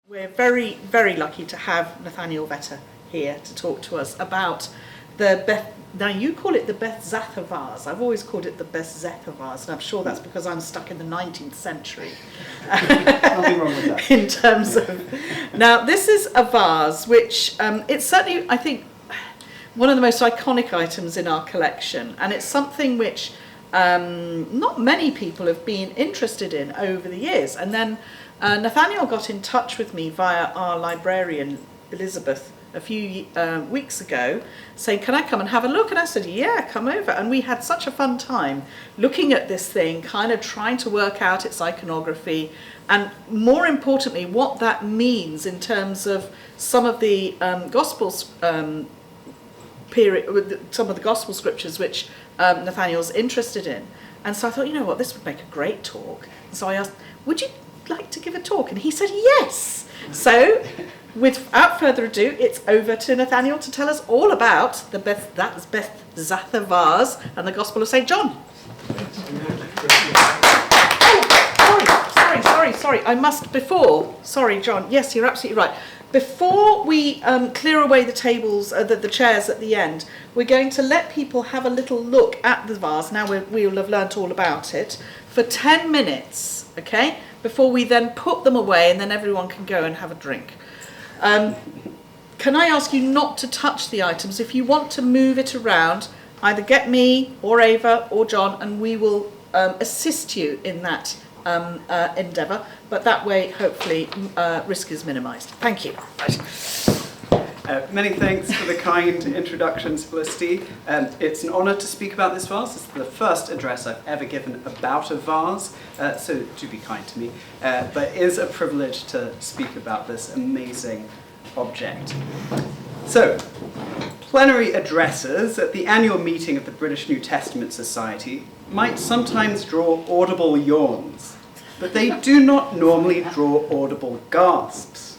We're very, very lucky to have Nathanael Vette here to talk to us about now you call it the Beth-Zatha Vase. I've always called it the Beth-Zatha Vase, and I'm sure that's because I'm stuck in the 19th century. Nothing wrong with that. In terms of, now this is a vase which, it's certainly, I think, one of the most iconic items in our collection, and it's something which not many people have been interested in over the years. And then Nathanael got in touch with me via our librarian, Elizabeth, a few weeks ago, saying, can I come and have a look? And I said, yeah, come over. And we had such a fun time looking at this thing, kind of trying to work out its iconography, and more importantly, what that means in terms of some of the Gospels period, some of the Gospel scriptures which Nathanael's interested in. And so I thought, you know what, this would make a great talk. And so I asked, would you like to give a talk? And he said yes. So without further ado, it's over to Nathanael to tell us all about the Beth-Zatha Vase and the Gospel of St. John. Sorry, I must sorry, John, yes, you're absolutely right. Before we clear away the tables, the chairs at the end, we're going to let people have a little look at the vase. Now we'll have learnt all about it for 10 minutes, okay? Before we then put them away, and then everyone can go and have a drink. Can I ask you not to touch the items? If you want to move it around, either get me or Ava or John, and we will assist you in that endeavour. But that way, hopefully, risk is minimised. Thank you. Many thanks for the kind introductions, Felicity. It's an honour to speak about this vase. It's the first address I've ever given about a vase, so do be kind to me. But it is a privilege to speak about this amazing object. So, plenary addresses at the annual meeting of the British New Testament Society might sometimes draw audible yawns, but they do not normally draw audible gasps.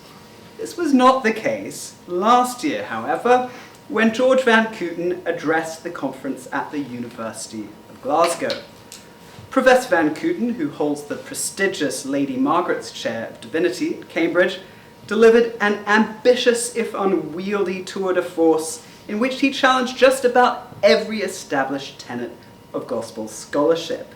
This was not the case last year, however, when George Van Kooten addressed the conference at the University of Glasgow. Professor Van Kooten, who holds the prestigious Lady Margaret's Chair of Divinity at Cambridge, delivered an ambitious, if unwieldy, tour de force in which he challenged just about every established tenet of gospel scholarship.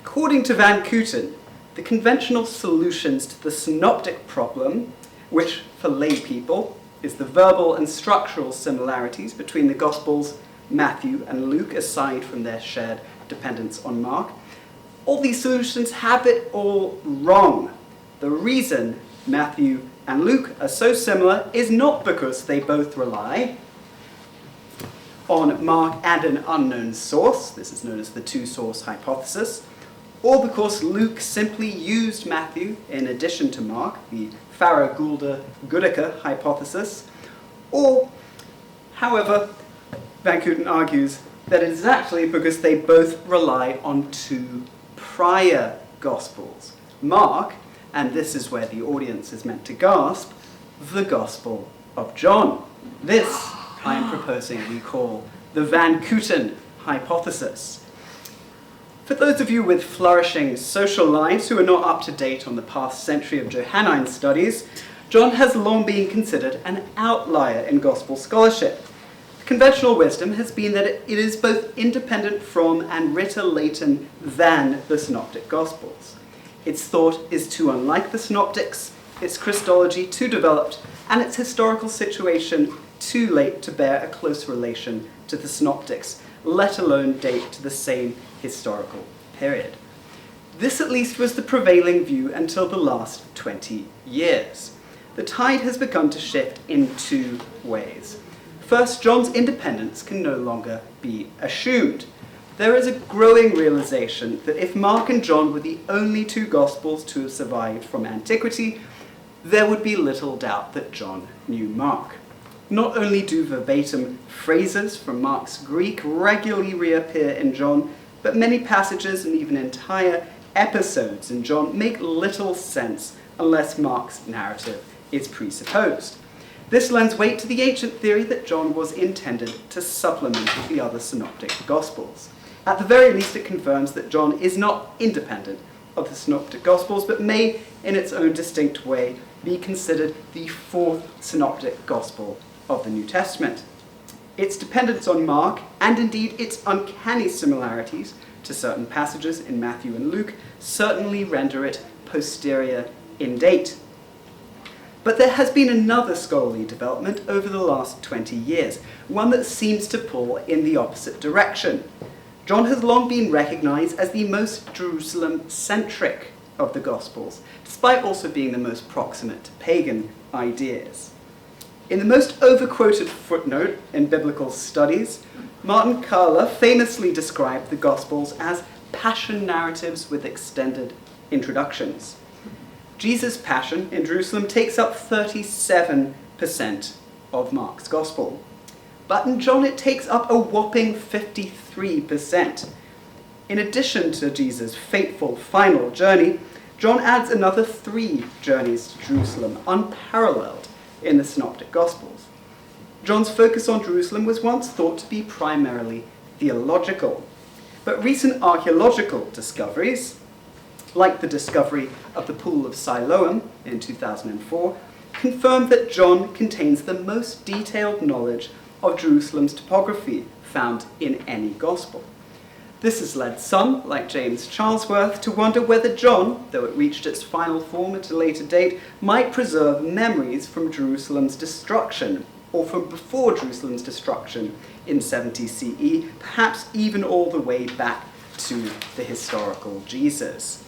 According to Van Kooten, the conventional solutions to the synoptic problem, which for lay people is the verbal and structural similarities between the Gospels, Matthew and Luke, aside from their shared dependence on Mark, all these solutions have it all wrong. The reason Matthew and Luke are so similar is not because they both rely on Mark and an unknown source, this is known as the two-source hypothesis, or because Luke simply used Matthew in addition to Mark, the Faragulda-Goodacre hypothesis, or, however, Van Kooten argues that it is actually because they both rely on two prior Gospels. Mark, and this is where the audience is meant to gasp, the Gospel of John. This, I am proposing, we call the Van Kooten hypothesis. For those of you with flourishing social lives who are not up to date on the past century of Johannine studies, John has long been considered an outlier in gospel scholarship. Conventional wisdom has been that it is both independent from and rita latent than the synoptic gospels. Its thought is too unlike the synoptics, its Christology too developed, and its historical situation too late to bear a close relation to the synoptics, let alone date to the same historical period. This at least was the prevailing view until the last 20 years. The tide has begun to shift in two ways. First, John's independence can no longer be assumed. There is a growing realization that if Mark and John were the only two Gospels to have survived from antiquity, there would be little doubt that John knew Mark. Not only do verbatim phrases from Mark's Greek regularly reappear in John, but many passages and even entire episodes in John make little sense unless Mark's narrative is presupposed. This lends weight to the ancient theory that John was intended to supplement the other synoptic Gospels. At the very least, it confirms that John is not independent of the Synoptic Gospels, but may, in its own distinct way, be considered the fourth Synoptic Gospel of the New Testament. Its dependence on Mark, and indeed its uncanny similarities to certain passages in Matthew and Luke, certainly render it posterior in date. But there has been another scholarly development over the last 20 years, one that seems to pull in the opposite direction. John has long been recognised as the most Jerusalem-centric of the Gospels, despite also being the most proximate to pagan ideas. In the most overquoted footnote in biblical studies, Martin Carler famously described the Gospels as passion narratives with extended introductions. Jesus' passion in Jerusalem takes up 37% of Mark's Gospel, but in John it takes up a whopping 53%. In addition to Jesus' fateful final journey, John adds another 3 journeys to Jerusalem, unparalleled in the Synoptic Gospels. John's focus on Jerusalem was once thought to be primarily theological, but recent archaeological discoveries, like the discovery of the Pool of Siloam in 2004, confirmed that John contains the most detailed knowledge of Jerusalem's topography found in any Gospel. This has led some, like James Charlesworth, to wonder whether John, though it reached its final form at a later date, might preserve memories from Jerusalem's destruction, or from before Jerusalem's destruction in 70 CE, perhaps even all the way back to the historical Jesus.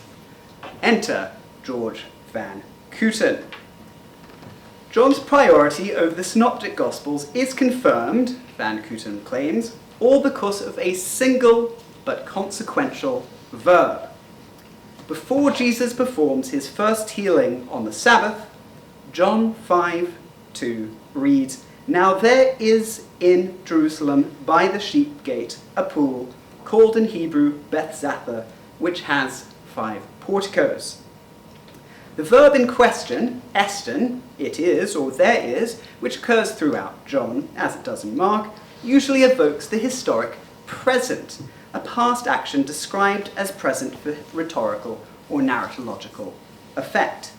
Enter George Van Kooten. John's priority over the Synoptic Gospels is confirmed, Van Kooten claims, all because of a single but consequential verb. Before Jesus performs his first healing on the Sabbath, John 5:2 reads, "Now there is in Jerusalem by the sheep gate a pool, called in Hebrew Beth-Zatha, which has 5 porticos." The verb in question, esten, it is or there is, which occurs throughout John, as it does in Mark, usually evokes the historic present, a past action described as present for rhetorical or narratological effect.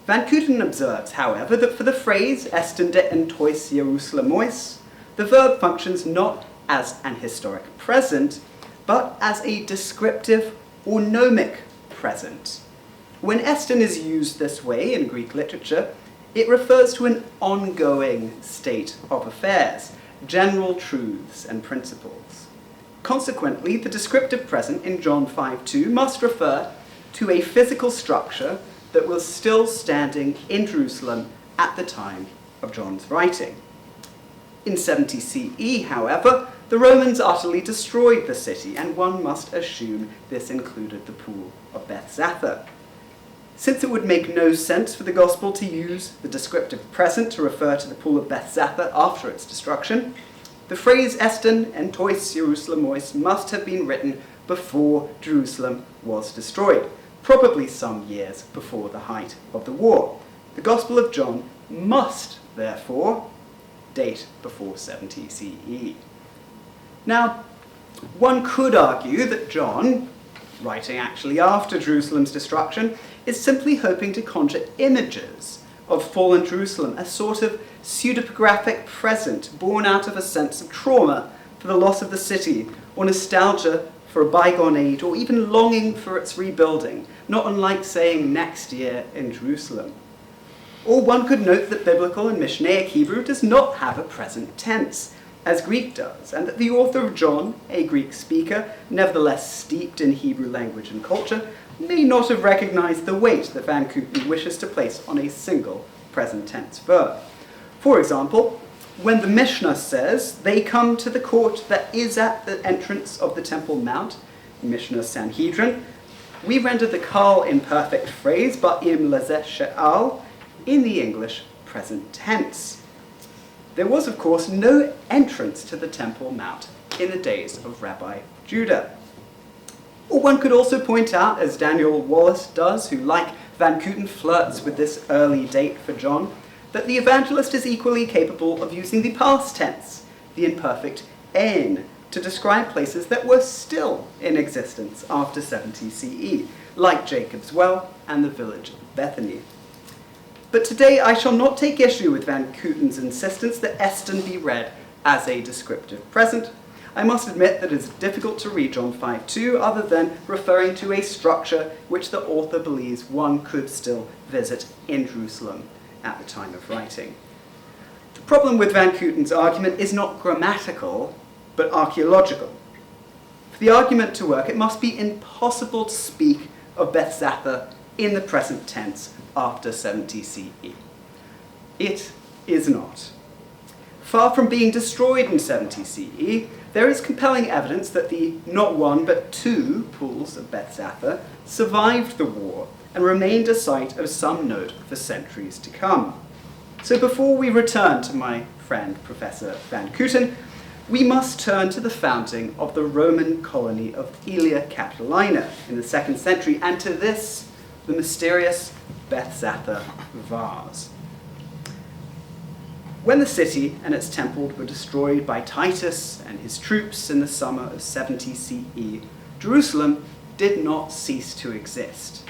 Van Kooten observes, however, that for the phrase esten de entois Jerusalemois, the verb functions not as an historic present, but as a descriptive or gnomic present. When esten is used this way in Greek literature, it refers to an ongoing state of affairs, general truths and principles. Consequently, the descriptive present in John 5:2 must refer to a physical structure that was still standing in Jerusalem at the time of John's writing. In 70 CE, however, the Romans utterly destroyed the city, and one must assume this included the Pool of Beth-Zatha. Since it would make no sense for the Gospel to use the descriptive present to refer to the Pool of Beth-Zatha after its destruction, the phrase esten entois Jerusalemois must have been written before Jerusalem was destroyed, probably some years before the height of the war. The Gospel of John must, therefore, date before 70 CE. Now, one could argue that John, writing actually after Jerusalem's destruction, is simply hoping to conjure images of fallen Jerusalem, a sort of pseudepigraphic present born out of a sense of trauma for the loss of the city, or nostalgia for a bygone age, or even longing for its rebuilding, not unlike saying next year in Jerusalem. Or one could note that biblical and Mishnaic Hebrew does not have a present tense, as Greek does, and that the author of John, a Greek speaker, nevertheless steeped in Hebrew language and culture, may not have recognized the weight that Van Kooten wishes to place on a single present tense verb. For example, when the Mishnah says, "They come to the court that is at the entrance of the Temple Mount," Mishnah Sanhedrin, we render the Kal imperfect phrase, "Ba'im lazeh she'al," in the English present tense. There was, of course, no entrance to the Temple Mount in the days of Rabbi Judah. Or one could also point out, as Daniel Wallace does, who, like Van Kooten, flirts with this early date for John, that the evangelist is equally capable of using the past tense, the imperfect en, to describe places that were still in existence after 70 CE, like Jacob's Well and the village of Bethany. But today I shall not take issue with Van Couten's insistence that Eston be read as a descriptive present. I must admit that it is difficult to read John 5:2 other than referring to a structure which the author believes one could still visit in Jerusalem at the time of writing. The problem with Van Couten's argument is not grammatical, but archaeological. For the argument to work, it must be impossible to speak of Beth-Zatha in the present tense after 70 CE. It is not. Far from being destroyed in 70 CE, there is compelling evidence that the not one but two pools of Beth-Zatha survived the war and remained a site of some note for centuries to come. So before we return to my friend Professor Van Couten, we must turn to the founding of the Roman colony of Aelia Capitolina in the 2nd century, and to this, the mysterious Beth-Zatha Vase. When the city and its temple were destroyed by Titus and his troops in the summer of 70 CE, Jerusalem did not cease to exist.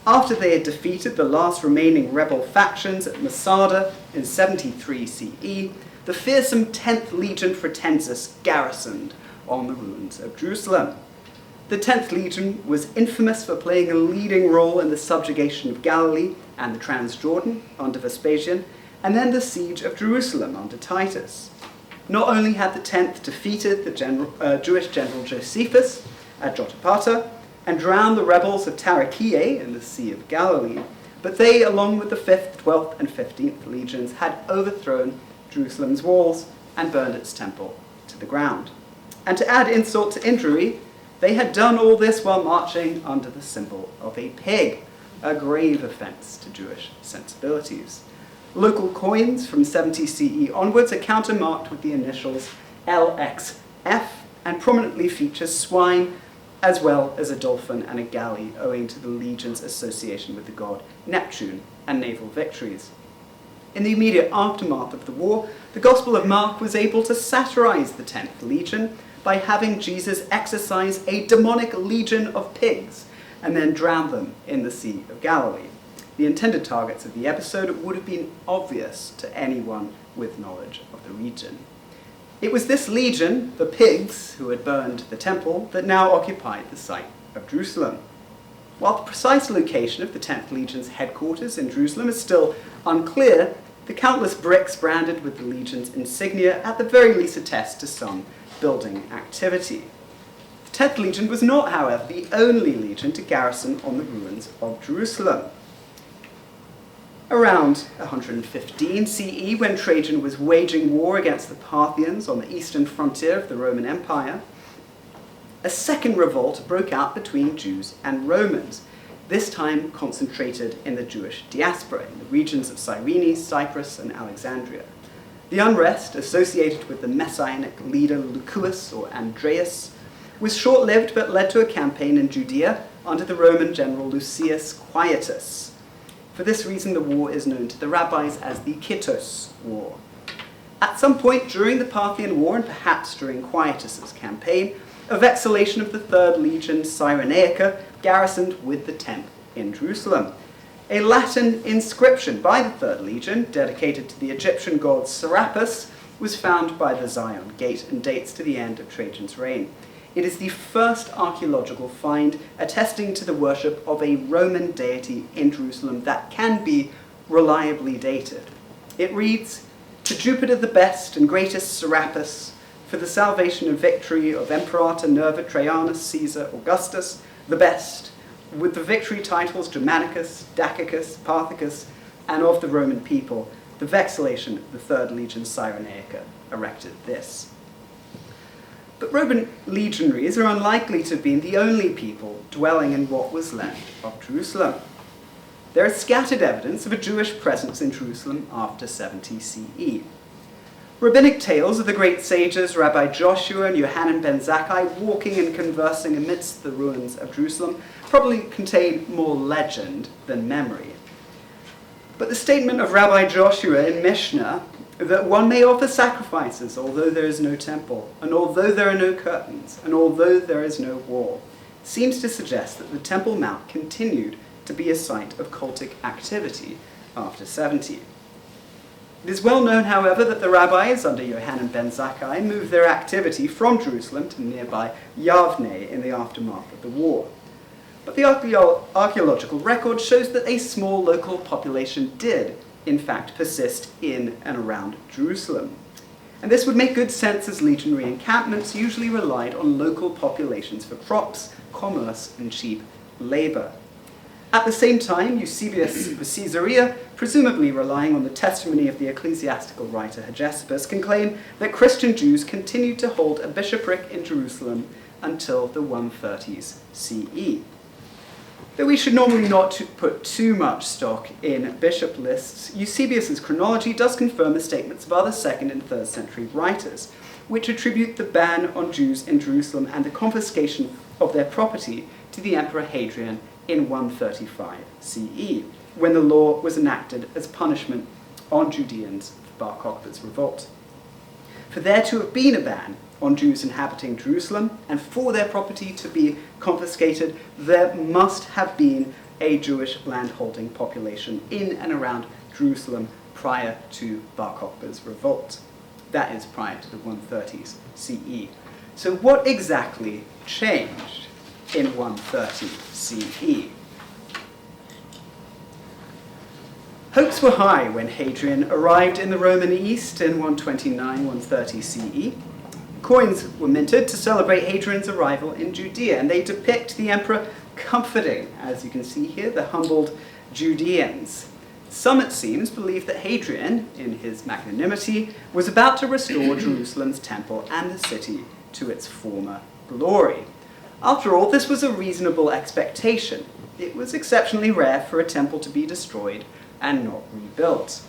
After they had defeated the last remaining rebel factions at Masada in 73 CE, the fearsome 10th Legion Fretensis garrisoned on the ruins of Jerusalem. The 10th Legion was infamous for playing a leading role in the subjugation of Galilee and the Transjordan under Vespasian, and then the siege of Jerusalem under Titus. Not only had the 10th defeated the Jewish general Josephus at Jotapata and drowned the rebels of Tarichaea in the Sea of Galilee, but they, along with the 5th, 12th, and 15th legions, had overthrown Jerusalem's walls and burned its temple to the ground. And to add insult to injury, they had done all this while marching under the symbol of a pig, a grave offence to Jewish sensibilities. Local coins from 70 CE onwards are countermarked with the initials LXF and prominently feature swine as well as a dolphin and a galley, owing to the legion's association with the god Neptune and naval victories. In the immediate aftermath of the war, the Gospel of Mark was able to satirize the 10th Legion by having Jesus exorcise a demonic legion of pigs and then drown them in the Sea of Galilee. The intended targets of the episode would have been obvious to anyone with knowledge of the region. It was this legion, the pigs, who had burned the temple, that now occupied the site of Jerusalem. While the precise location of the 10th Legion's headquarters in Jerusalem is still unclear, the countless bricks branded with the legion's insignia at the very least attest to some building activity. The 10th Legion was not, however, the only legion to garrison on the ruins of Jerusalem. Around 115 CE, when Trajan was waging war against the Parthians on the eastern frontier of the Roman Empire, a second revolt broke out between Jews and Romans, this time concentrated in the Jewish diaspora, in the regions of Cyrene, Cyprus, and Alexandria. The unrest associated with the messianic leader Lucullus, or Andreas, was short-lived but led to a campaign in Judea under the Roman general Lucius Quietus. For this reason, the war is known to the rabbis as the Kittos War. At some point during the Parthian War, and perhaps during Quietus's campaign, a vexillation of the 3rd Legion Cyrenaica garrisoned with the 10th in Jerusalem. A Latin inscription by the 3rd Legion, dedicated to the Egyptian god Serapis, was found by the Zion Gate and dates to the end of Trajan's reign. It is the first archaeological find attesting to the worship of a Roman deity in Jerusalem that can be reliably dated. It reads, "To Jupiter the best and greatest Serapis, for the salvation and victory of Imperator Nerva Trajanus Caesar Augustus, the best, with the victory titles Germanicus, Dacicus, Parthicus, and of the Roman people, the vexillation of the 3rd Legion Cyrenaica erected this." But Roman legionaries are unlikely to have been the only people dwelling in what was left of Jerusalem. There is scattered evidence of a Jewish presence in Jerusalem after 70 CE. Rabbinic tales of the great sages Rabbi Joshua and Yohanan ben Zakkai walking and conversing amidst the ruins of Jerusalem probably contain more legend than memory. But the statement of Rabbi Joshua in Mishnah that one may offer sacrifices although there is no temple, and although there are no curtains, and although there is no wall, seems to suggest that the Temple Mount continued to be a site of cultic activity after 70. It is well known, however, that the rabbis under Yohanan ben Zakkai moved their activity from Jerusalem to nearby Yavne in the aftermath of the war. But the archaeological record shows that a small local population did, in fact, persist in and around Jerusalem. And this would make good sense, as legionary encampments usually relied on local populations for crops, commerce, and cheap labour. At the same time, Eusebius of Caesarea, presumably relying on the testimony of the ecclesiastical writer Hegesippus, can claim that Christian Jews continued to hold a bishopric in Jerusalem until the 130s CE. Though we should normally not put too much stock in bishop lists, Eusebius's chronology does confirm the statements of other 2nd and 3rd century writers, which attribute the ban on Jews in Jerusalem and the confiscation of their property to the Emperor Hadrian in 135 CE, when the law was enacted as punishment on Judeans for Bar Kokhba's revolt. For there to have been a ban on Jews inhabiting Jerusalem and for their property to be confiscated, there must have been a Jewish landholding population in and around Jerusalem prior to Bar Kokhba's revolt. That is, prior to the 130s CE. So what exactly changed in 130 CE? Hopes were high when Hadrian arrived in the Roman East in 129-130 CE. Coins were minted to celebrate Hadrian's arrival in Judea, and they depict the emperor comforting, as you can see here, the humbled Judeans. Some, it seems, believe that Hadrian, in his magnanimity, was about to restore Jerusalem's temple and the city to its former glory. After all, this was a reasonable expectation. It was exceptionally rare for a temple to be destroyed and not rebuilt.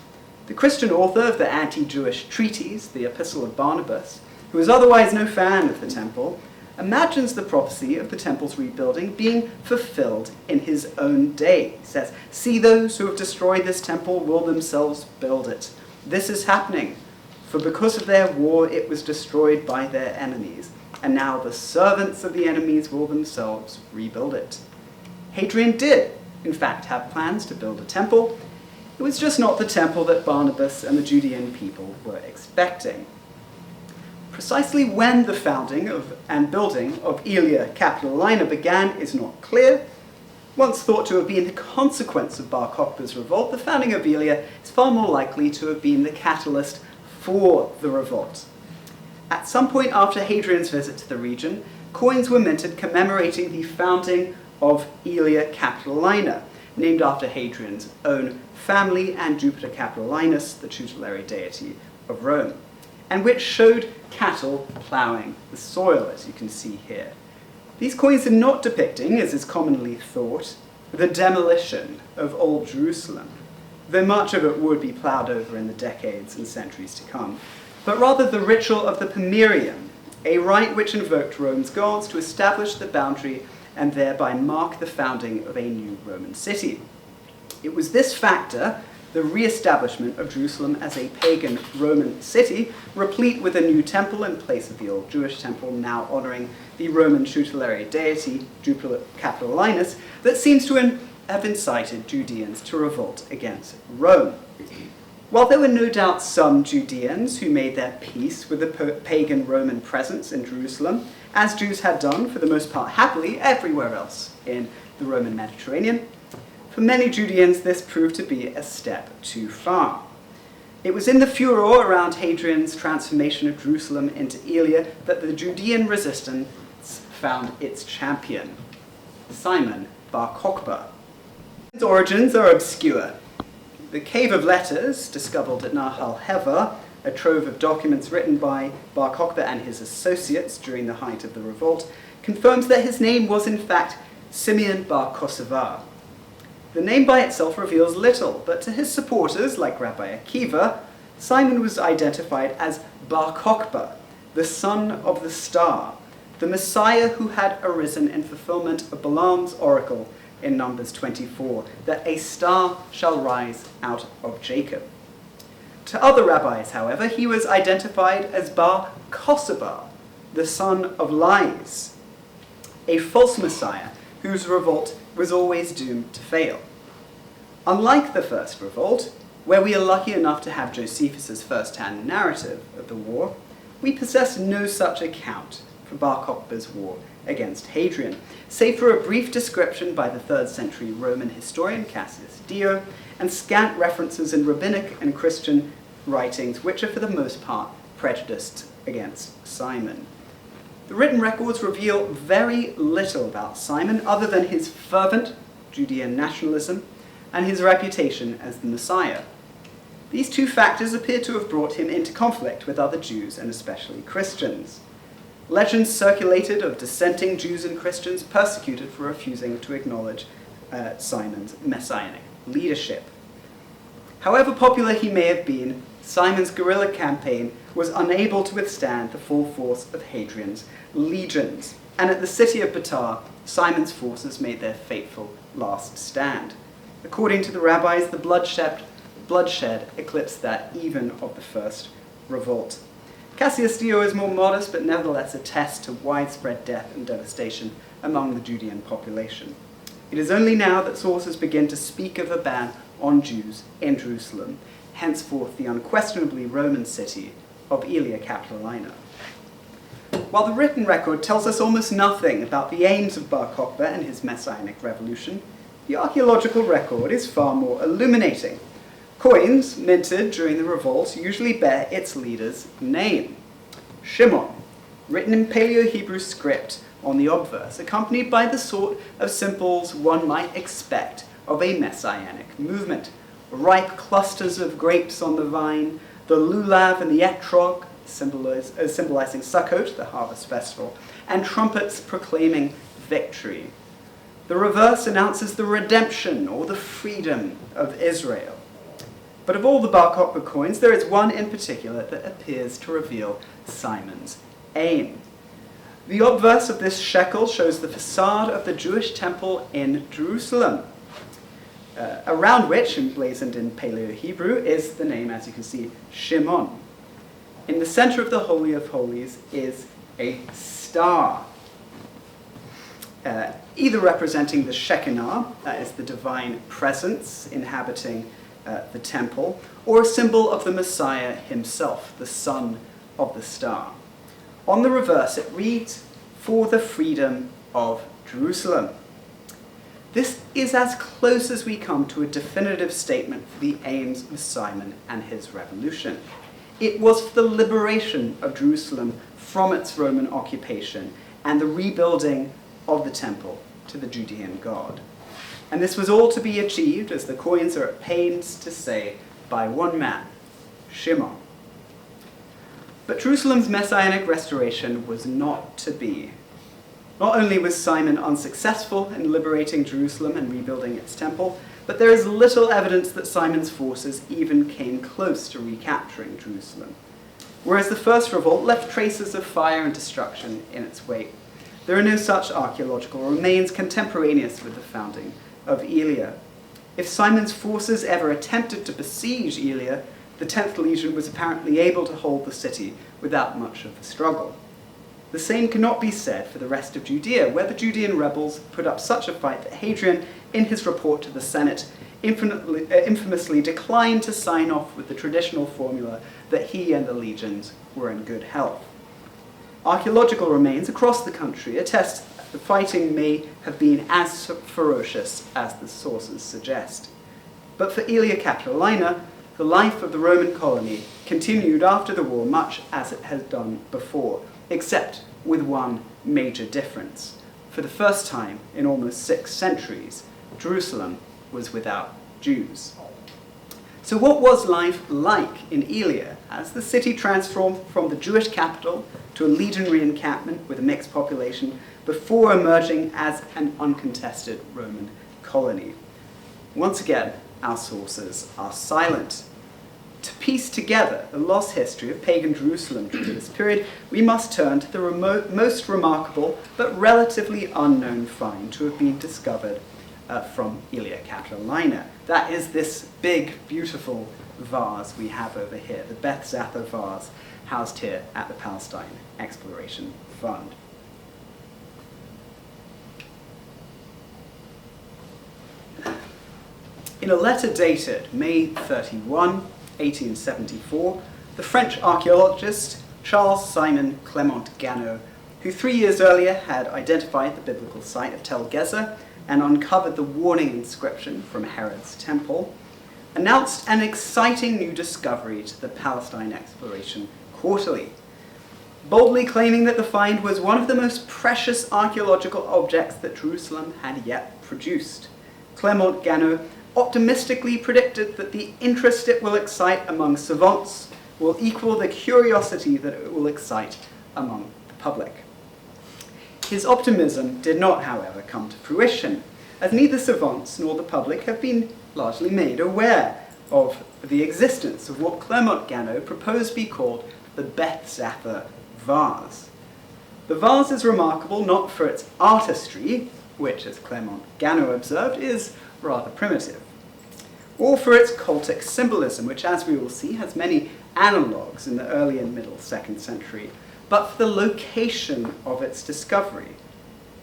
The Christian author of the anti-Jewish treatise, the Epistle of Barnabas, who is otherwise no fan of the temple, imagines the prophecy of the temple's rebuilding being fulfilled in his own day. He says, "See, those who have destroyed this temple will themselves build it. This is happening, for because of their war it was destroyed by their enemies, and now the servants of the enemies will themselves rebuild it." Hadrian did, in fact, have plans to build a temple. It was just not the temple that Barnabas and the Judean people were expecting. Precisely when the founding and building of Aelia Capitolina began is not clear. Once thought to have been the consequence of Bar Kokhba's revolt, the founding of Aelia is far more likely to have been the catalyst for the revolt. At some point after Hadrian's visit to the region, coins were minted commemorating the founding of Aelia Capitolina, named after Hadrian's own family and Jupiter Capitolinus, the tutelary deity of Rome, and which showed cattle ploughing the soil, as you can see here. These coins are not depicting, as is commonly thought, the demolition of Old Jerusalem, though much of it would be ploughed over in the decades and centuries to come, but rather the ritual of the Pomerium, a rite which invoked Rome's gods to establish the boundary and thereby mark the founding of a new Roman city. It was this factor, the re-establishment of Jerusalem as a pagan Roman city, replete with a new temple in place of the old Jewish temple, now honouring the Roman tutelary deity, Jupiter Capitolinus, that seems to have incited Judeans to revolt against Rome. While there were no doubt some Judeans who made their peace with the pagan Roman presence in Jerusalem, as Jews had done for the most part happily everywhere else in the Roman Mediterranean, for many Judeans this proved to be a step too far. It was in the furor around Hadrian's transformation of Jerusalem into Aelia that the Judean resistance found its champion, Simon Bar Kokhba. His origins are obscure. The Cave of Letters, discovered at Nahal Heva, a trove of documents written by Bar Kokhba and his associates during the height of the revolt, confirms that his name was in fact Simeon Bar Kosevar. The name by itself reveals little, but to his supporters, like Rabbi Akiva, Simon was identified as Bar Kokhba, the son of the star, the Messiah who had arisen in fulfillment of Balaam's oracle in Numbers 24, that a star shall rise out of Jacob. To other rabbis, however, he was identified as Bar Kosabar, the son of lies, a false messiah whose revolt was always doomed to fail. Unlike the first revolt, where we are lucky enough to have Josephus' first-hand narrative of the war, we possess no such account for Bar Kokhba's war against Hadrian, save for a brief description by the 3rd century Roman historian Cassius Dio, and scant references in rabbinic and Christian writings, which are for the most part prejudiced against Simon. The written records reveal very little about Simon other than his fervent Judean nationalism and his reputation as the Messiah. These two factors appear to have brought him into conflict with other Jews and especially Christians. Legends circulated of dissenting Jews and Christians persecuted for refusing to acknowledge Simon's messianic leadership. However popular he may have been, Simon's guerrilla campaign was unable to withstand the full force of Hadrian's legions, and at the city of Betah, Simon's forces made their fateful last stand. According to the rabbis, the bloodshed eclipsed that even of the first revolt. Cassius Dio is more modest, but nevertheless attests to widespread death and devastation among the Judean population. It is only now that sources begin to speak of a ban on Jews in Jerusalem, henceforth the unquestionably Roman city of Aelia Capitolina. While the written record tells us almost nothing about the aims of Bar Kokhba and his messianic revolution, the archaeological record is far more illuminating. Coins minted during the revolt usually bear its leader's name, Shimon, written in Paleo-Hebrew script on the obverse, accompanied by the sort of symbols one might expect of a messianic movement. Ripe clusters of grapes on the vine, the lulav and the etrog, symbolizing Sukkot, the harvest festival, and trumpets proclaiming victory. The reverse announces the redemption or the freedom of Israel. But of all the Bar Kokhba coins, there is one in particular that appears to reveal Simon's aim. The obverse of this shekel shows the facade of the Jewish temple in Jerusalem, around which, emblazoned in Paleo-Hebrew, is the name, as you can see, Shimon. In the center of the Holy of Holies is a star, either representing the Shekinah, that is the divine presence inhabiting the temple, or a symbol of the Messiah himself, the son of the star. On the reverse it reads, "For the freedom of Jerusalem." This is as close as we come to a definitive statement for the aims of Simon and his revolution. It was for the liberation of Jerusalem from its Roman occupation and the rebuilding of the temple to the Judean God. And this was all to be achieved, as the coins are at pains to say, by one man, Shimon. But Jerusalem's messianic restoration was not to be. Not only was Simon unsuccessful in liberating Jerusalem and rebuilding its temple, but there is little evidence that Simon's forces even came close to recapturing Jerusalem. Whereas the first revolt left traces of fire and destruction in its wake, there are no such archaeological remains contemporaneous with the founding of Aelia. If Simon's forces ever attempted to besiege Aelia, the 10th Legion was apparently able to hold the city without much of a struggle. The same cannot be said for the rest of Judea, where the Judean rebels put up such a fight that Hadrian, in his report to the Senate, infamously declined to sign off with the traditional formula that he and the legions were in good health. Archaeological remains across the country attest that the fighting may have been as ferocious as the sources suggest. But for Aelia Capitolina, the life of the Roman colony continued after the war much as it had done before, except with one major difference. For the first time in almost 6 centuries, Jerusalem was without Jews. So what was life like in Aelia as the city transformed from the Jewish capital to a legionary encampment with a mixed population before emerging as an uncontested Roman colony? Once again, our sources are silent. To piece together the lost history of pagan Jerusalem during this period, we must turn to the most remarkable but relatively unknown find to have been discovered from Aelia Capitolina. That is this big, beautiful vase we have over here, the Beth-Zatha Vase, housed here at the Palestine Exploration Fund. In a letter dated May 31, 1874, the French archaeologist Charles Simon Clement Ganneau, who 3 years earlier had identified the biblical site of Tel Gezer and uncovered the warning inscription from Herod's temple, announced an exciting new discovery to the Palestine Exploration Quarterly, boldly claiming that the find was one of the most precious archaeological objects that Jerusalem had yet produced. Clement Ganneau optimistically predicted that the interest it will excite among savants will equal the curiosity that it will excite among the public. His optimism did not, however, come to fruition, as neither savants nor the public have been largely made aware of the existence of what Clement Ganneau proposed be called the Beth-Zatha Vase. The vase is remarkable not for its artistry, which, as Clement Ganneau observed, is rather primitive, or for its cultic symbolism, which, as we will see, has many analogues in the early and middle 2nd century, but for the location of its discovery.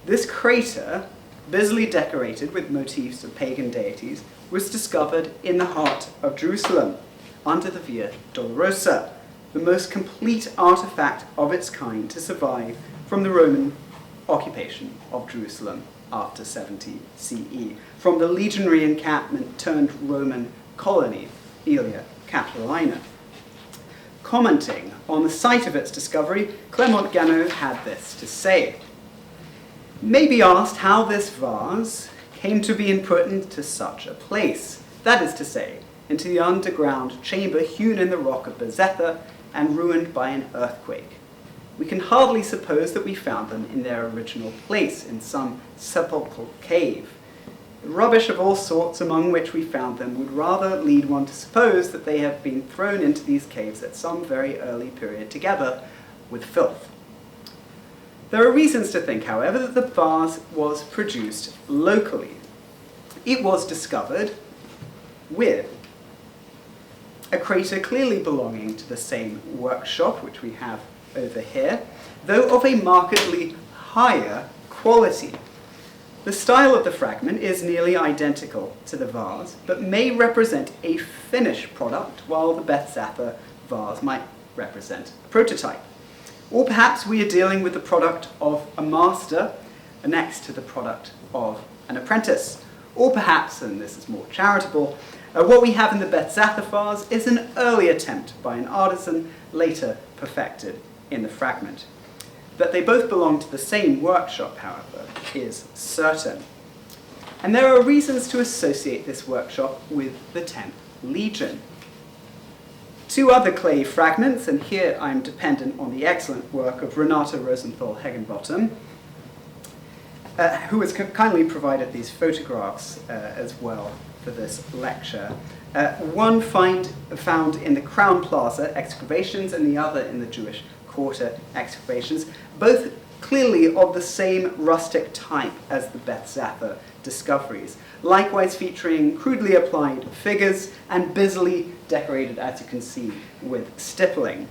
This crater, busily decorated with motifs of pagan deities, was discovered in the heart of Jerusalem, under the Via Dolorosa, the most complete artifact of its kind to survive from the Roman occupation of Jerusalem after 70 CE, from the legionary encampment turned Roman colony, Aelia Capitolina. Commenting on the site of its discovery, Clement Ganneau had this to say: "May be asked how this vase came to be put into such a place, that is to say, into the underground chamber hewn in the rock of Beth-Zatha and ruined by an earthquake. We can hardly suppose that we found them in their original place, in some sepulchral cave. Rubbish of all sorts among which we found them would rather lead one to suppose that they have been thrown into these caves at some very early period together with filth. There are reasons to think, however, that the vase was produced locally. It was discovered with a crater clearly belonging to the same workshop, which we have over here, though of a markedly higher quality. The style of the fragment is nearly identical to the vase, but may represent a finished product, while the Beth-Zatha vase might represent a prototype. Or perhaps we are dealing with the product of a master next to the product of an apprentice. Or perhaps, and this is more charitable, what we have in the Beth-Zatha vase is an early attempt by an artisan, later perfected in the fragment. That they both belong to the same workshop, however, is certain. And there are reasons to associate this workshop with the 10th Legion. Two other clay fragments, and here I'm dependent on the excellent work of Renata Rosenthal Hegenbottom, who has kindly provided these photographs as well for this lecture. One found in the Crown Plaza excavations and the other in the Jewish Quarter excavations, both clearly of the same rustic type as the Beth-Zatha discoveries, likewise featuring crudely applied figures and busily decorated, as you can see, with stippling.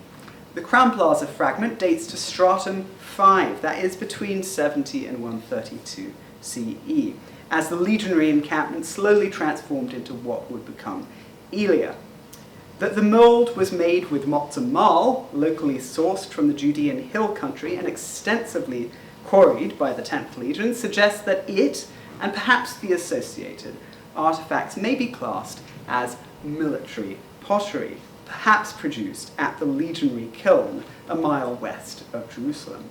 The Crown Plaza fragment dates to stratum 5, that is between 70 and 132 CE, as the legionary encampment slowly transformed into what would become Aelia. That the mould was made with motza mal, locally sourced from the Judean hill country and extensively quarried by the 10th Legion, suggests that it, and perhaps the associated artifacts, may be classed as military pottery, perhaps produced at the legionary kiln a mile west of Jerusalem.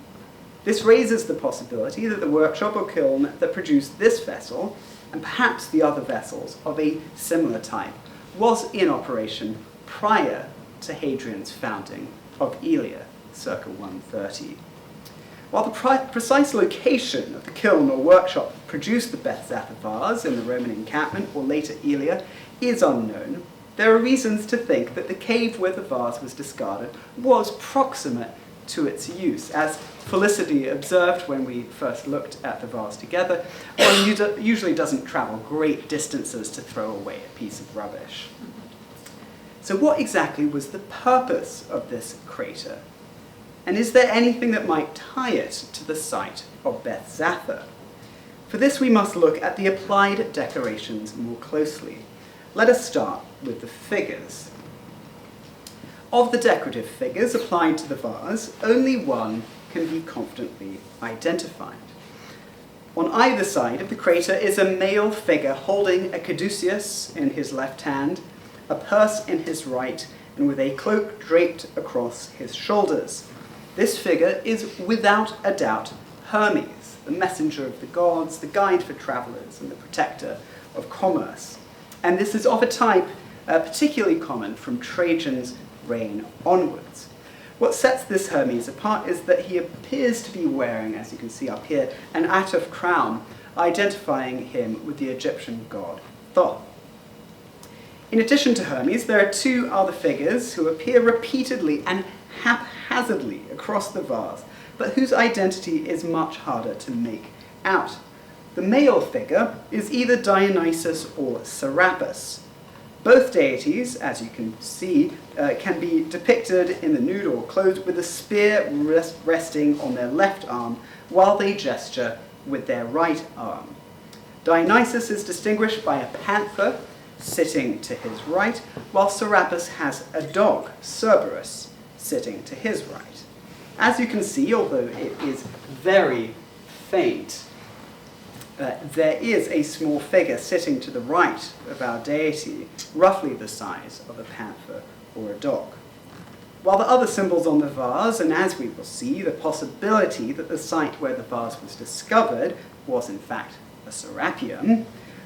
This raises the possibility that the workshop or kiln that produced this vessel, and perhaps the other vessels of a similar type, was in operation prior to Hadrian's founding of Aelia, circa 130. While the precise location of the kiln or workshop that produced the Beth-Zatha vase in the Roman encampment or later Aelia is unknown, there are reasons to think that the cave where the vase was discarded was proximate to its use. As Felicity observed when we first looked at the vase together, one usually doesn't travel great distances to throw away a piece of rubbish. So what exactly was the purpose of this crater? And is there anything that might tie it to the site of Beth-Zatha? For this we must look at the applied decorations more closely. Let us start with the figures. Of the decorative figures applied to the vase, only one can be confidently identified. On either side of the crater is a male figure holding a caduceus in his left hand, a purse in his right, and with a cloak draped across his shoulders. This figure is without a doubt Hermes, the messenger of the gods, the guide for travellers, and the protector of commerce. And this is of a type particularly common from Trajan's reign onwards. What sets this Hermes apart is that he appears to be wearing, as you can see up here, an atef crown, identifying him with the Egyptian god Thoth. In addition to Hermes, there are two other figures who appear repeatedly and haphazardly across the vase, but whose identity is much harder to make out. The male figure is either Dionysus or Serapis. Both deities, as you can see, can be depicted in the nude or clothed with a spear resting on their left arm while they gesture with their right arm. Dionysus is distinguished by a panther sitting to his right, while Serapis has a dog, Cerberus, sitting to his right. As you can see, although it is very faint, there is a small figure sitting to the right of our deity, roughly the size of a panther or a dog. While the other symbols on the vase, and as we will see, the possibility that the site where the vase was discovered was in fact a serapeum,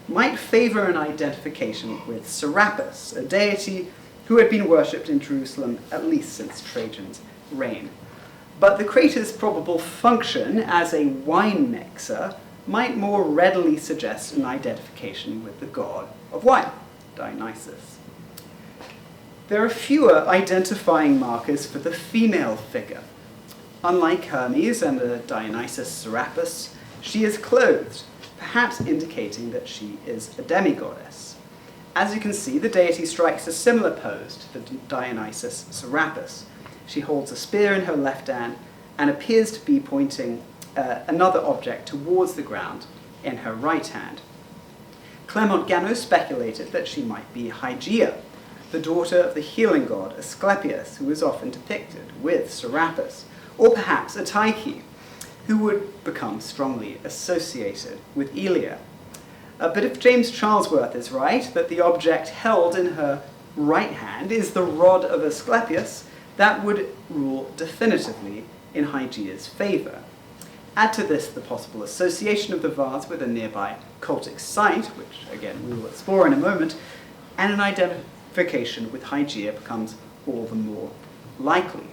might favour an identification with Serapis, a deity who had been worshipped in Jerusalem at least since Trajan's reign. But the crater's probable function as a wine mixer might more readily suggest an identification with the god of wine, Dionysus. There are fewer identifying markers for the female figure. Unlike Hermes and the Dionysus Serapis, she is clothed, perhaps indicating that she is a demigoddess. As you can see, the deity strikes a similar pose to the Dionysus Serapis. She holds a spear in her left hand and appears to be pointing another object towards the ground in her right hand. Clement Gano speculated that she might be Hygeia, the daughter of the healing god Asclepius, who is often depicted with Serapis, or perhaps a Tyche, who would become strongly associated with Elia. But if James Charlesworth is right, that the object held in her right hand is the rod of Asclepius, that would rule definitively in Hygeia's favour. Add to this the possible association of the vase with a nearby cultic site, which again we will explore in a moment, and an identification with Hygeia becomes all the more likely.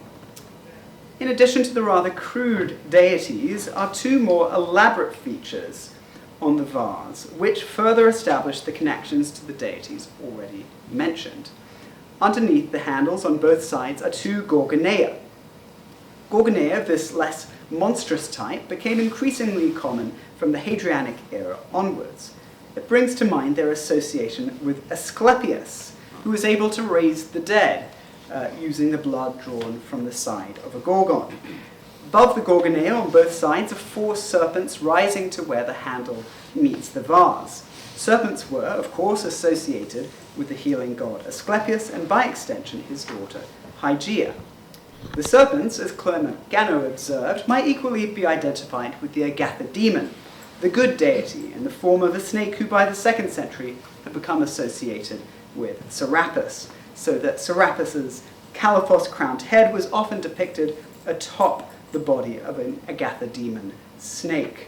In addition to the rather crude deities are two more elaborate features on the vase, which further establish the connections to the deities already mentioned. Underneath the handles on both sides are two gorgonea. Gorgonea of this less monstrous type became increasingly common from the Hadrianic era onwards. It brings to mind their association with Asclepius, who was able to raise the dead, using the blood drawn from the side of a gorgon. Above the gorgonea on both sides are four serpents rising to where the handle meets the vase. Serpents were, of course, associated with the healing god Asclepius and by extension his daughter Hygeia. The serpents, as Clement Gano observed, might equally be identified with the Agatha demon, the good deity in the form of a snake who by the 2nd century had become associated with Serapis, so that Serapis's Calithos-crowned head was often depicted atop the body of an Agatha demon snake.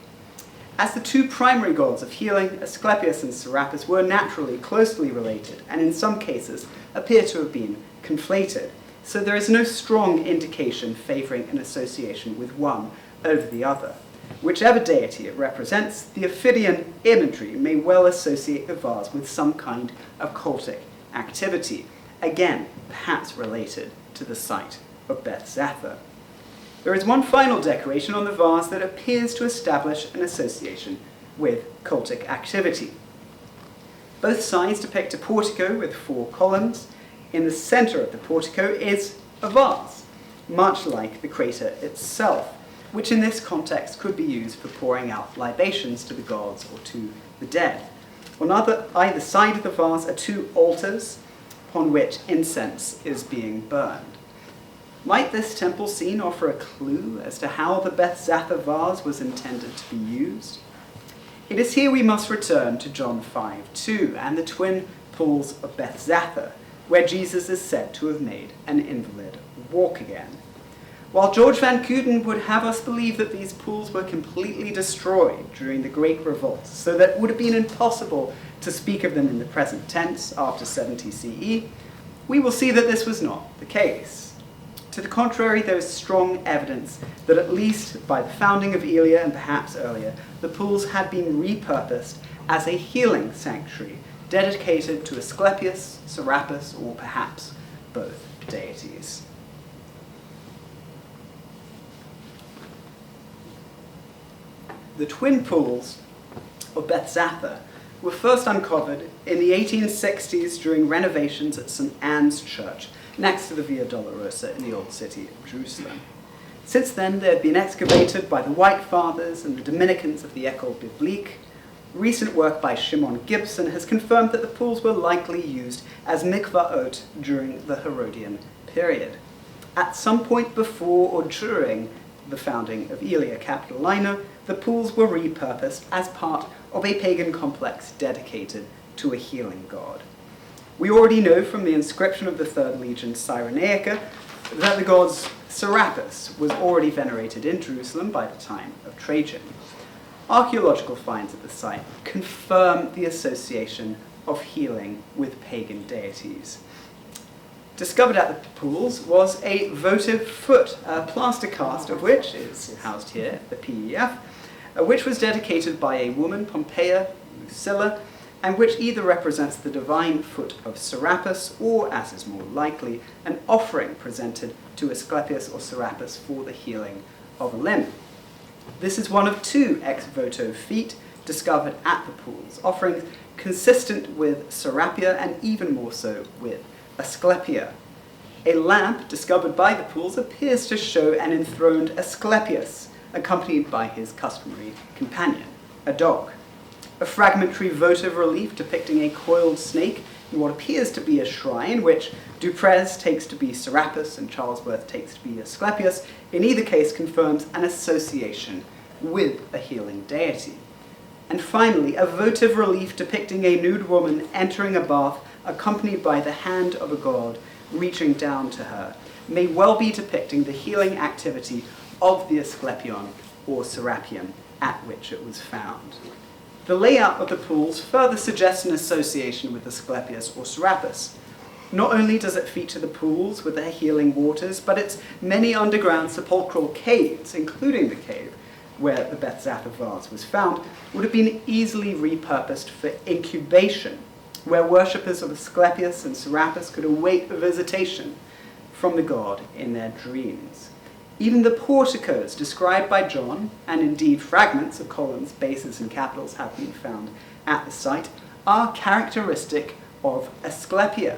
As the two primary gods of healing, Asclepius and Serapis were naturally closely related, and in some cases appear to have been conflated, so there is no strong indication favouring an association with one over the other. Whichever deity it represents, the Ophidian imagery may well associate the vase with some kind of cultic activity, again, perhaps related to the site of Beth-Zatha. There is one final decoration on the vase that appears to establish an association with cultic activity. Both sides depict a portico with 4 columns. In the centre of the portico is a vase, much like the crater itself, which in this context could be used for pouring out libations to the gods or to the dead. On either side of the vase are 2 altars upon which incense is being burned. Might this temple scene offer a clue as to how the Beth-Zatha vase was intended to be used? It is here we must return to John 5:2 and the twin pools of Beth-Zatha, where Jesus is said to have made an invalid walk again. While George Van Cooten would have us believe that these pools were completely destroyed during the Great Revolt, so that it would have been impossible to speak of them in the present tense after 70 CE, we will see that this was not the case. To the contrary, there is strong evidence that at least by the founding of Aelia and perhaps earlier, the pools had been repurposed as a healing sanctuary dedicated to Asclepius, Serapis, or perhaps both deities. The twin pools of Beth-Zatha were first uncovered in the 1860s during renovations at St. Anne's Church, next to the Via Dolorosa in the Old City of Jerusalem. Since then, they have been excavated by the White Fathers and the Dominicans of the École Biblique. Recent work by Shimon Gibson has confirmed that the pools were likely used as mikvaot during the Herodian period. At some point before or during the founding of Aelia Capitolina, the pools were repurposed as part of a pagan complex dedicated to a healing god. We already know from the inscription of the 3rd Legion Cyrenaica that the god Serapis was already venerated in Jerusalem by the time of Trajan. Archaeological finds at the site confirm the association of healing with pagan deities. Discovered at the pools was a votive foot, a plaster cast of which is housed here, the PEF, which was dedicated by a woman, Pompeia Lucilla, and which either represents the divine foot of Serapis or, as is more likely, an offering presented to Asclepius or Serapis for the healing of a limb. This is one of 2 ex voto feet discovered at the pools, offerings consistent with Serapia and even more so with Asclepia. A lamp discovered by the pools appears to show an enthroned Asclepius, accompanied by his customary companion, a dog. A fragmentary votive relief depicting a coiled snake in what appears to be a shrine, which Duprez takes to be Serapis and Charlesworth takes to be Asclepius, in either case confirms an association with a healing deity. And finally, a votive relief depicting a nude woman entering a bath accompanied by the hand of a god reaching down to her, may well be depicting the healing activity of the Asclepion or Serapion at which it was found. The layout of the pools further suggests an association with Asclepius or Serapis. Not only does it feature the pools with their healing waters, but its many underground sepulchral caves, including the cave where the Beth-Zatha vase was found, would have been easily repurposed for incubation, where worshippers of Asclepius and Serapis could await a visitation from the god in their dreams. Even the porticos described by John, and indeed fragments of columns, bases, and capitals have been found at the site, are characteristic of Asclepia.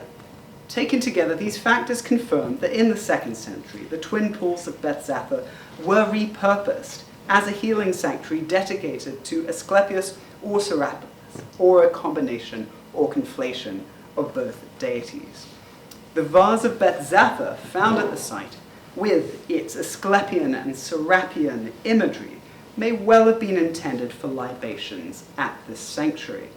Taken together, these factors confirm that in the 2nd century, the twin pools of Beth-Zatha were repurposed as a healing sanctuary dedicated to Asclepius or Serapis, or a combination or conflation of both deities. The vase of Beth-Zatha found at the site, with its Asclepian and Serapian imagery, may well have been intended for libations at this sanctuary.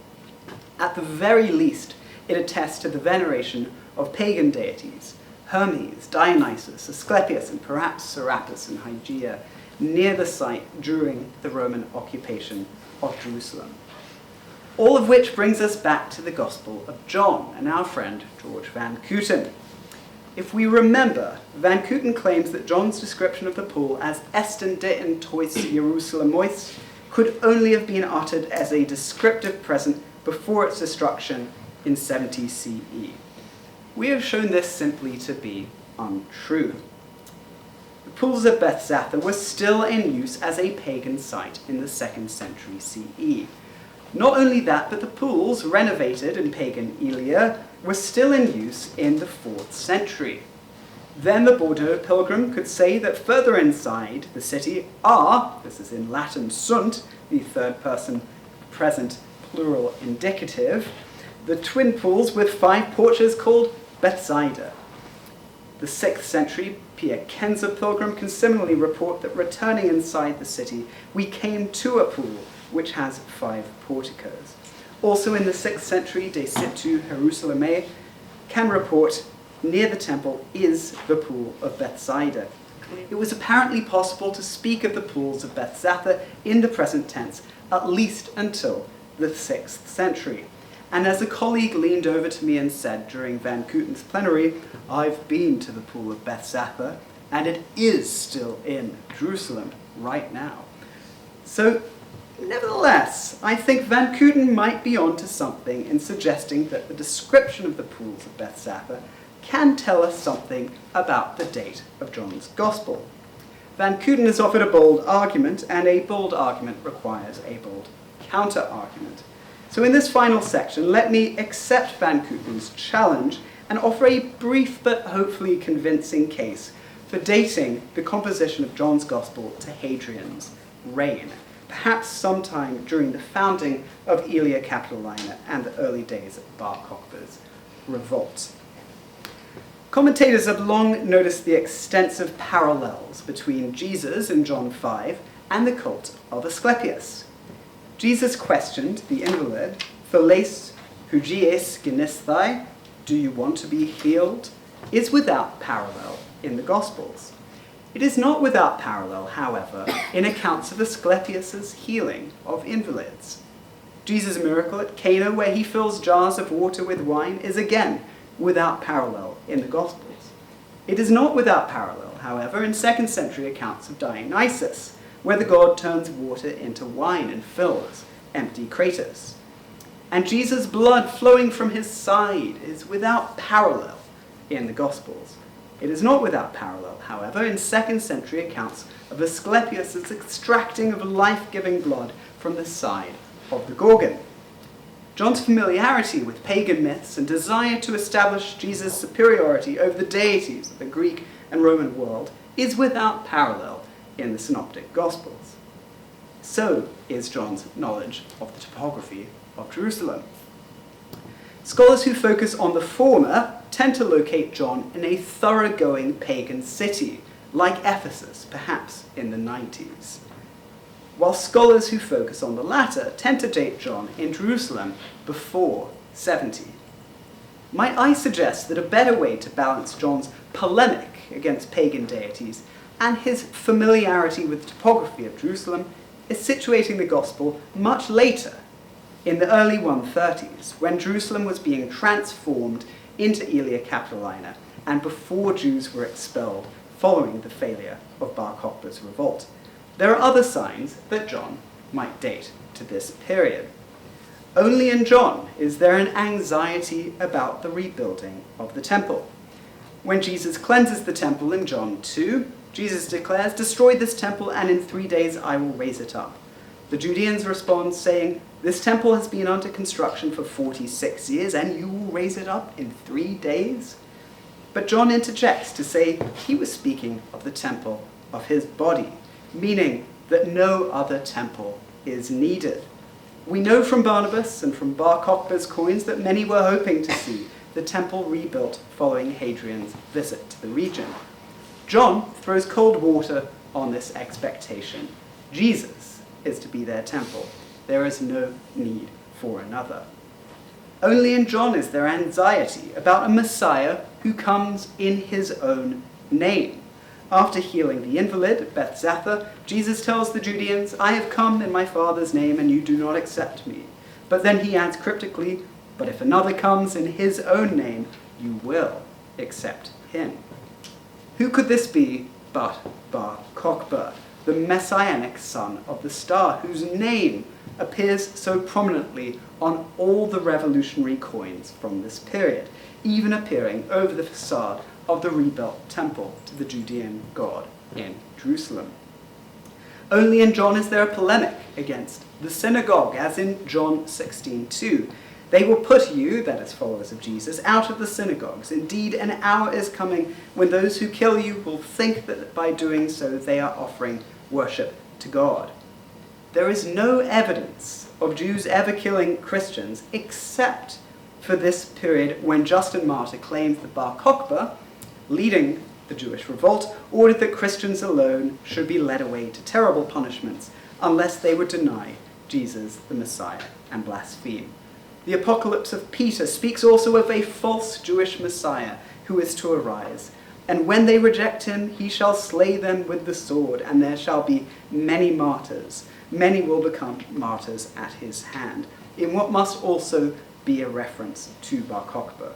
At the very least, it attests to the veneration of pagan deities, Hermes, Dionysus, Asclepius, and perhaps Serapis and Hygeia, near the site during the Roman occupation of Jerusalem. All of which brings us back to the Gospel of John and our friend George Van Cooten. If we remember, Van Cooten claims that John's description of the pool as esten dein tois Jerusalemois could only have been uttered as a descriptive present before its destruction in 70 CE. We have shown this simply to be untrue. The pools of Beth-Zatha were still in use as a pagan site in the 2nd century CE. Not only that, but the pools, renovated in pagan Iliia, were still in use in the 4th century. Then the Bordeaux pilgrim could say that further inside the city are, this is in Latin sunt, the third person present plural indicative, the twin pools with 5 porches called Beth-Zatha. The 6th century Piacenza pilgrim can similarly report that returning inside the city, we came to a pool which has 5 porticos. Also in the 6th century, De Situ Jerusalem can report near the temple is the pool of Beth-Zatha. It was apparently possible to speak of the pools of Beth-Zatha in the present tense, at least until the 6th century. And as a colleague leaned over to me and said during Van Couten's plenary, I've been to the pool of Beth-Zatha, and it is still in Jerusalem right now. So, nevertheless, I think Van Couten might be onto something in suggesting that the description of the pools of Beth-Zatha can tell us something about the date of John's Gospel. Van Couten has offered a bold argument, and a bold argument requires a bold counter-argument. So in this final section, let me accept Van Couten's challenge and offer a brief but hopefully convincing case for dating the composition of John's Gospel to Hadrian's reign, perhaps sometime during the founding of Aelia Capitolina and the early days of Bar Kokhba's revolt. Commentators have long noticed the extensive parallels between Jesus in John 5 and the cult of Asclepius. Jesus questioned the invalid, Tholes hugies genisthai, do you want to be healed, is without parallel in the Gospels. It is not without parallel, however, in accounts of Asclepius' healing of invalids. Jesus' miracle at Cana, where he fills jars of water with wine, is again without parallel in the Gospels. It is not without parallel, however, in 2nd century accounts of Dionysus, where the god turns water into wine and fills empty craters. And Jesus' blood flowing from his side is without parallel in the Gospels. It is not without parallel, however, in 2nd century accounts of Asclepius' extracting of life-giving blood from the side of the Gorgon. John's familiarity with pagan myths and desire to establish Jesus' superiority over the deities of the Greek and Roman world is without parallel in the Synoptic Gospels. So is John's knowledge of the topography of Jerusalem. Scholars who focus on the former tend to locate John in a thoroughgoing pagan city, like Ephesus, perhaps in the 90s. While scholars who focus on the latter tend to date John in Jerusalem before 70. Might I suggest that a better way to balance John's polemic against pagan deities and his familiarity with the topography of Jerusalem is situating the Gospel much later, in the early 130s, when Jerusalem was being transformed into Aelia Capitolina and before Jews were expelled following the failure of Bar Kokhba's revolt. There are other signs that John might date to this period. Only in John is there an anxiety about the rebuilding of the temple. When Jesus cleanses the temple in John 2, Jesus declares, destroy this temple and in 3 days I will raise it up. The Judeans respond saying, this temple has been under construction for 46 years and you will raise it up in 3 days? But John interjects to say he was speaking of the temple of his body, meaning that no other temple is needed. We know from Barnabas and from Bar Kokhba's coins that many were hoping to see the temple rebuilt following Hadrian's visit to the region. John throws cold water on this expectation. Jesus is to be their temple. There is no need for another. Only in John is there anxiety about a Messiah who comes in his own name. After healing the invalid at Beth-Zatha, Jesus tells the Judeans, I have come in my Father's name and you do not accept me. But then he adds cryptically, but if another comes in his own name, you will accept him. Who could this be but Bar Kokhba, the messianic son of the star, whose name appears so prominently on all the revolutionary coins from this period, even appearing over the facade of the rebuilt temple to the Judean God in Jerusalem. Only in John is there a polemic against the synagogue, as in John 16:2. They will put you, that is followers of Jesus, out of the synagogues. Indeed, an hour is coming when those who kill you will think that by doing so they are offering worship to God. There is no evidence of Jews ever killing Christians except for this period when Justin Martyr claims that Bar Kokhba, leading the Jewish revolt, ordered that Christians alone should be led away to terrible punishments unless they would deny Jesus the Messiah and blaspheme. The Apocalypse of Peter speaks also of a false Jewish Messiah who is to arise. And when they reject him, he shall slay them with the sword, and there shall be many martyrs. Many will become martyrs at his hand, in what must also be a reference to Bar Kokhba.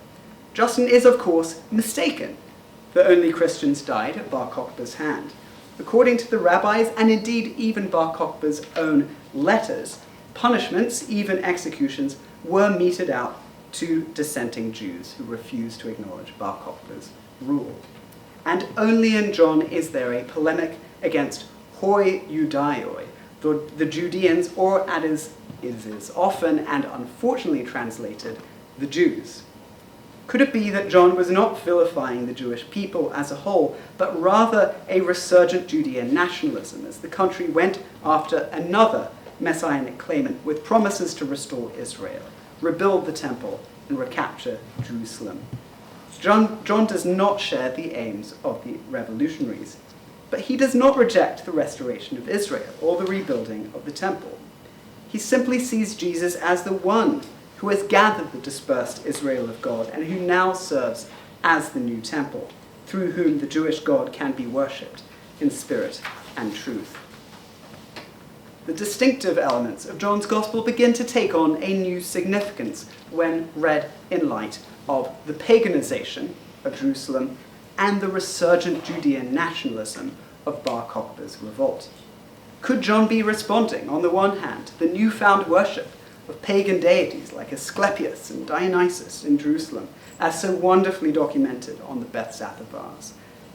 Justin is, of course, mistaken that only Christians died at Bar Kokhba's hand. According to the rabbis, and indeed even Bar Kokhba's own letters, punishments, even executions, were meted out to dissenting Jews who refused to acknowledge Bar Kokhba's rule. And only in John is there a polemic against hoi Judaioi, the Judeans, or as is often and unfortunately translated, the Jews. Could it be that John was not vilifying the Jewish people as a whole, but rather a resurgent Judean nationalism as the country went after another messianic claimant with promises to restore Israel, rebuild the temple, and recapture Jerusalem? John does not share the aims of the revolutionaries, but he does not reject the restoration of Israel or the rebuilding of the temple. He simply sees Jesus as the one who has gathered the dispersed Israel of God and who now serves as the new temple, through whom the Jewish God can be worshipped in spirit and truth. The distinctive elements of John's Gospel begin to take on a new significance when read in light of the paganization of Jerusalem and the resurgent Judean nationalism of Bar Kokhba's revolt. Could John be responding, on the one hand, to the newfound worship of pagan deities like Asclepius and Dionysus in Jerusalem, as so wonderfully documented on the Beth-Zatha Vase,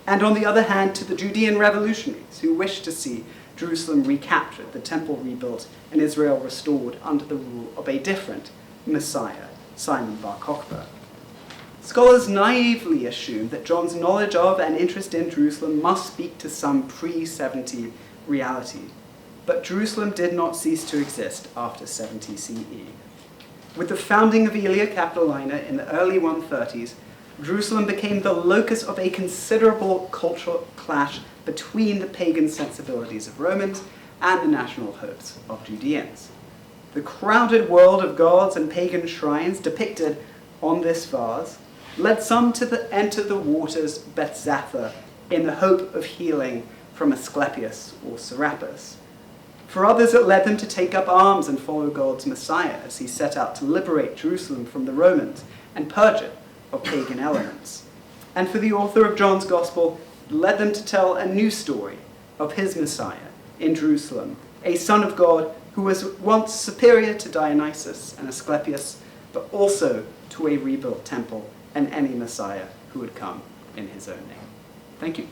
and on the other hand to the Judean revolutionaries who wished to see Jerusalem recaptured, the temple rebuilt, and Israel restored under the rule of a different Messiah, Simon Bar Kokhba? Scholars naively assume that John's knowledge of and interest in Jerusalem must speak to some pre-70 reality. But Jerusalem did not cease to exist after 70 CE. With the founding of Aelia Capitolina in the early 130s, Jerusalem became the locus of a considerable cultural clash between the pagan sensibilities of Romans and the national hopes of Judeans. The crowded world of gods and pagan shrines depicted on this vase led some to enter the waters Beth-Zatha in the hope of healing from Asclepius or Serapis. For others, it led them to take up arms and follow God's Messiah as he set out to liberate Jerusalem from the Romans and purge it of pagan elements. And for the author of John's Gospel, it led them to tell a new story of his Messiah in Jerusalem, a son of God who was once superior to Dionysus and Asclepius, but also to a rebuilt temple and any Messiah who would come in his own name. Thank you.